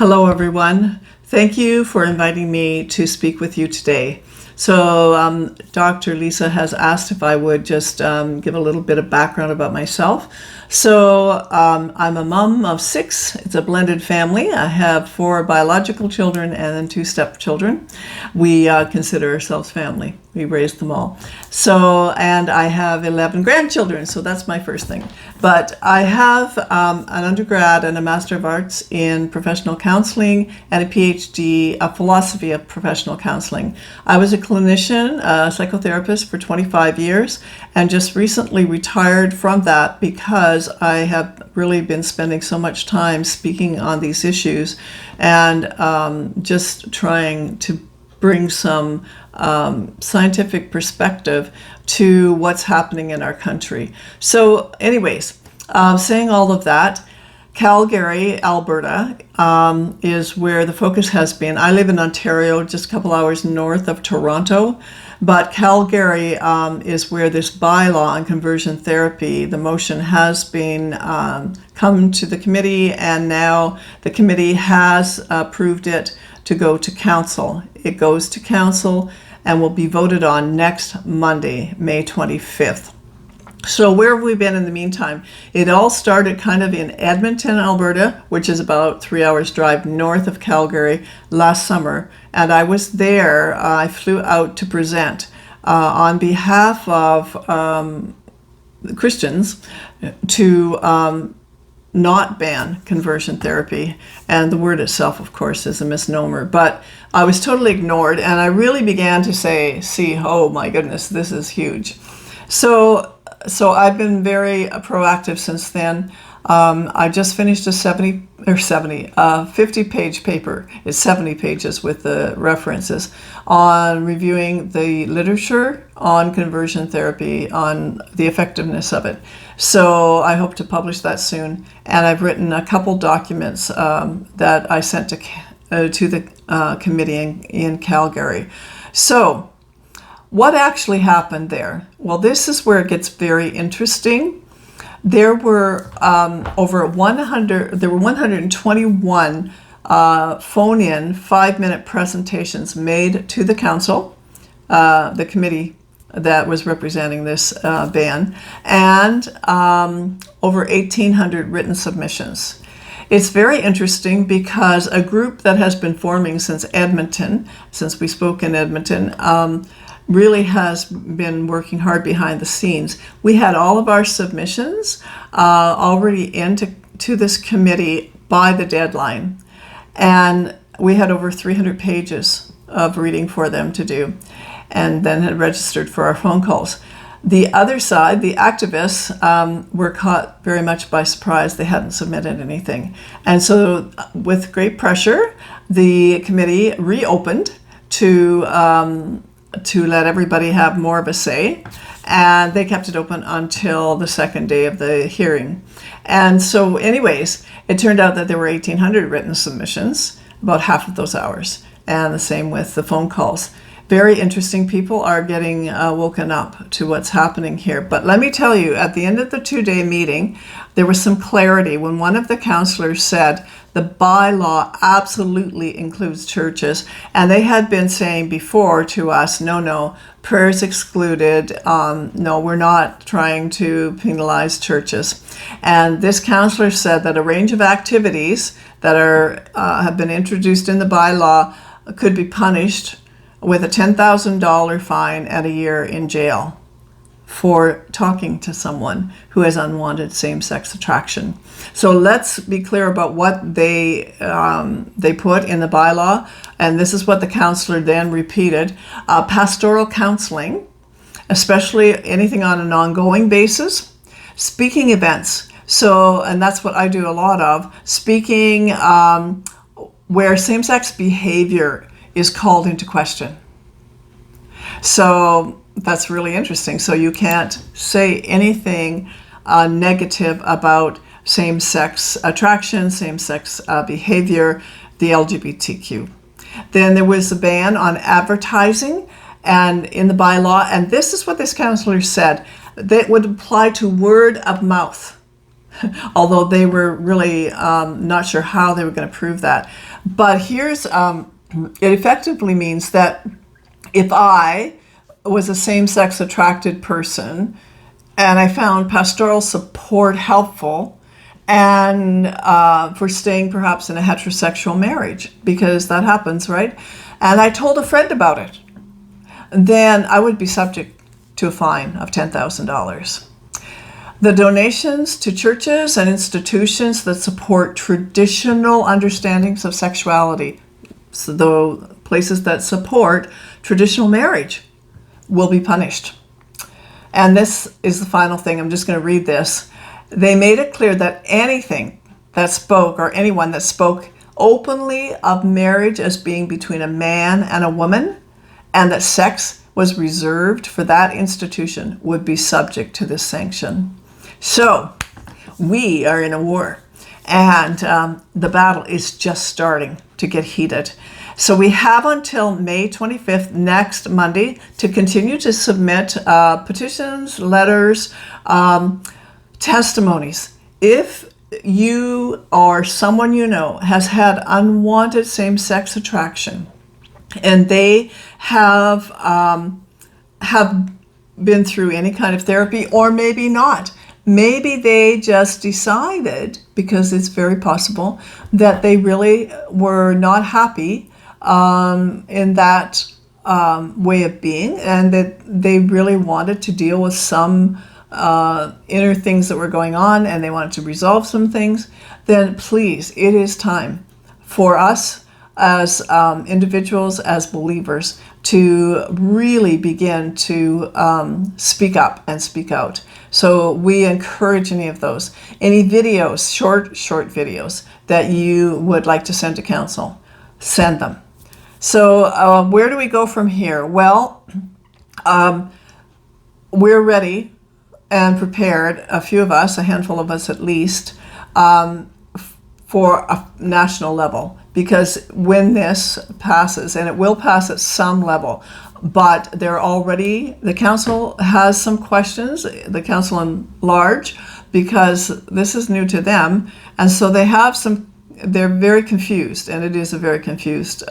Hello, everyone. Thank you for inviting me to speak with you today. So Dr. Lisa has asked if I would just give a little bit of background about myself. So I'm a mom of 6. It's a blended family. I have 4 biological children and then 2 stepchildren. We consider ourselves family. We raised them all. So, and I have 11 grandchildren, so that's my first thing. But I have an undergrad and a Master of Arts in Professional Counseling and a Ph.D. of Philosophy of Professional Counseling. I was a clinician, a psychotherapist for 25 years, and just recently retired from that because I have really been spending so much time speaking on these issues and just trying to bring some scientific perspective to what's happening in our country. So anyways, saying all of that, Calgary, Alberta, is where the focus has been. I live in Ontario, just a couple hours north of Toronto, but Calgary is where this bylaw on conversion therapy, the motion has been come to the committee, and now the committee has approved it to go to council. It goes to council and will be voted on next Monday, May 25th. So where have we been in the meantime? It all started kind of in Edmonton, Alberta, which is about 3 hours drive north of Calgary, last summer. And I was there. I flew out to present on behalf of Christians to not ban conversion therapy. And the word itself, of course, is a misnomer. But I was totally ignored. And I really began to see, oh my goodness, this is huge. So I've been very proactive since then. I just finished a 50-page paper. It's 70 pages with the references on reviewing the literature on conversion therapy, on the effectiveness of it. So I hope to publish that soon. And I've written a couple documents that I sent to the committee in Calgary. So what actually happened there? Well, this is where it gets very interesting. There were over 121 phone-in 5-minute presentations made to the council, the committee that was representing this ban, and over 1,800 written submissions. It's very interesting because a group that has been forming since we spoke in Edmonton, really has been working hard behind the scenes. We had all of our submissions already into this committee by the deadline. And we had over 300 pages of reading for them to do, and then had registered for our phone calls. The other side, the activists, were caught very much by surprise. They hadn't submitted anything. And so with great pressure, the committee reopened to let everybody have more of a say, and they kept it open until the second day of the hearing. And so anyways, it turned out that there were 1,800 written submissions, about half of those hours, and the same with the phone calls. Very interesting. People are getting woken up to what's happening here. But let me tell you, at the end of the 2-day meeting, there was some clarity when one of the counselors said the bylaw absolutely includes churches. And they had been saying before to us, no, prayers excluded. No, we're not trying to penalize churches. And this counselor said that a range of activities that have been introduced in the bylaw could be punished with a $10,000 fine and a year in jail for talking to someone who has unwanted same-sex attraction. So let's be clear about what they put in the bylaw, and this is what the counselor then repeated. Pastoral counseling, especially anything on an ongoing basis. Speaking events, and that's what I do a lot of, speaking where same-sex behavior is called into question. So that's really interesting. So you can't say anything negative about same-sex attraction, same-sex behavior, the LGBTQ. Then there was a ban on advertising and in the bylaw, and this is what this counselor said, that would apply to word of mouth. although they were really not sure how they were going to prove that. But here's, it effectively means that if I was a same-sex attracted person and I found pastoral support helpful, and for staying perhaps in a heterosexual marriage, because that happens, right? And I told a friend about it, then I would be subject to a fine of $10,000. The donations to churches and institutions that support traditional understandings of sexuality, so the places that support traditional marriage, will be punished. And this is the final thing. I'm just going to read this. They made it clear that anything that spoke, or anyone that spoke openly of marriage as being between a man and a woman, and that sex was reserved for that institution, would be subject to this sanction. So we are in a war, and the battle is just starting to get heated. So we have until May 25th, next Monday, to continue to submit petitions, letters, testimonies. If you or someone you know has had unwanted same-sex attraction, and they have been through any kind of therapy, or maybe not, maybe they just decided, because it's very possible, that they really were not happy in that way of being, and that they really wanted to deal with some inner things that were going on, and they wanted to resolve some things, then please, it is time for us as individuals, as believers, to really begin to speak up and speak out. So we encourage any of those. Any videos, short videos that you would like to send to council, send them. So where do we go from here? Well, we're ready and prepared, a few of us, a handful of us at least, for a national level. Because when this passes, and it will pass at some level, but the council has some questions, the council in large, because this is new to them, and so they're very confused, and it is a very confusing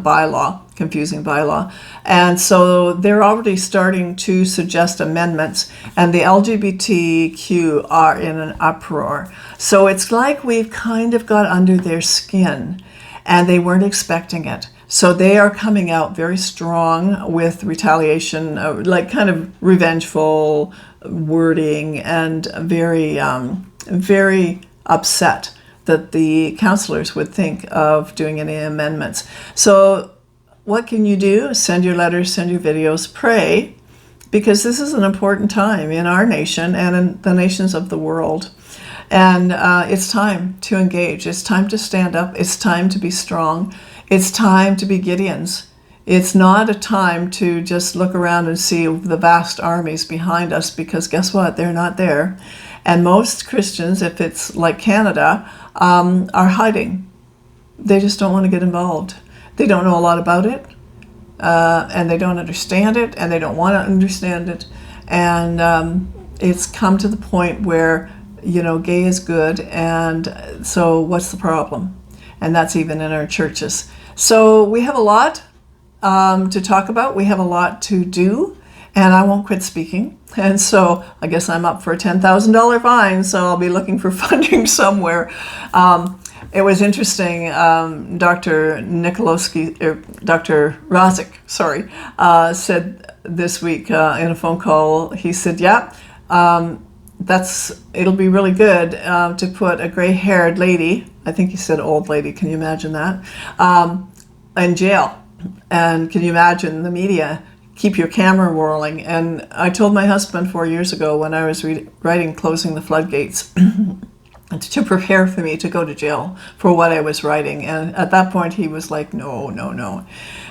bylaw, and so they're already starting to suggest amendments, and the LGBTQ are in an uproar. So it's like we've kind of got under their skin, and they weren't expecting it. So they are coming out very strong with retaliation, like kind of revengeful wording, and very, very upset that the councillors would think of doing any amendments. So what can you do? Send your letters, send your videos, pray, because this is an important time in our nation and in the nations of the world. And it's time to engage. It's time to stand up. It's time to be strong. It's time to be Gideons. It's not a time to just look around and see the vast armies behind us, because guess what? They're not there. And most Christians, if it's like Canada, are hiding. They just don't want to get involved. They don't know a lot about it, and they don't understand it, and they don't want to understand it. And it's come to the point where, gay is good, and so what's the problem? And that's even in our churches. So we have a lot to talk about. We have a lot to do, and I won't quit speaking. And so I guess I'm up for a $10,000 fine, so I'll be looking for funding somewhere. It was interesting, Dr. Razik, said this week in a phone call, he said, it'll be really good to put a gray-haired lady, I think he said old lady, can you imagine that, in jail. And can you imagine the media, keep your camera rolling. And I told my husband 4 years ago when I was writing Closing the Floodgates to prepare for me to go to jail for what I was writing. And at that point he was like, no.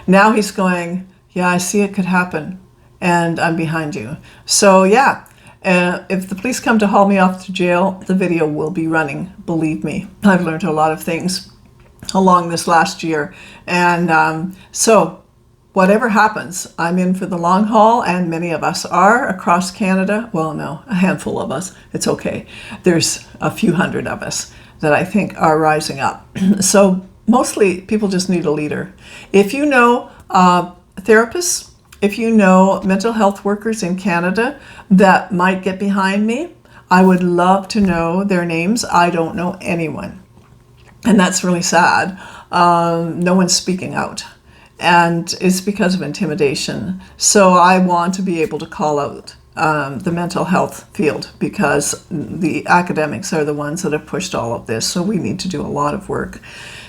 Now he's going, yeah, I see it could happen, and I'm behind you. So if the police come to haul me off to jail, the video will be running, believe me. I've learned a lot of things along this last year. And so whatever happens, I'm in for the long haul, and many of us are across Canada. Well, no, a handful of us. It's okay. There's a few hundred of us that I think are rising up. So mostly people just need a leader. If you know therapists, if you know mental health workers in Canada that might get behind me, I would love to know their names. I don't know anyone. And that's really sad. No one's speaking out. And it's because of intimidation. So I want to be able to call out the mental health field, because the academics are the ones that have pushed all of this. So we need to do a lot of work.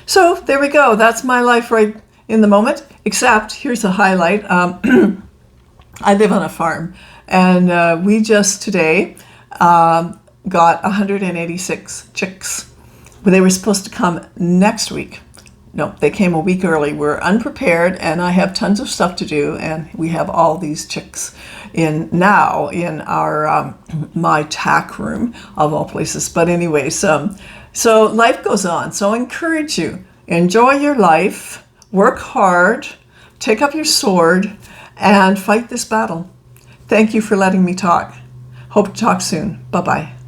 So there we go. That's my life right in the moment. Except, here's a highlight. I live on a farm. And we just today got 186 chicks. But they were supposed to come next week. No, they came a week early. We're unprepared, and I have tons of stuff to do, and we have all these chicks in our my tack room of all places. But anyways, so life goes on. So I encourage you, enjoy your life, work hard, take up your sword, and fight this battle. Thank you for letting me talk. Hope to talk soon. Bye-bye.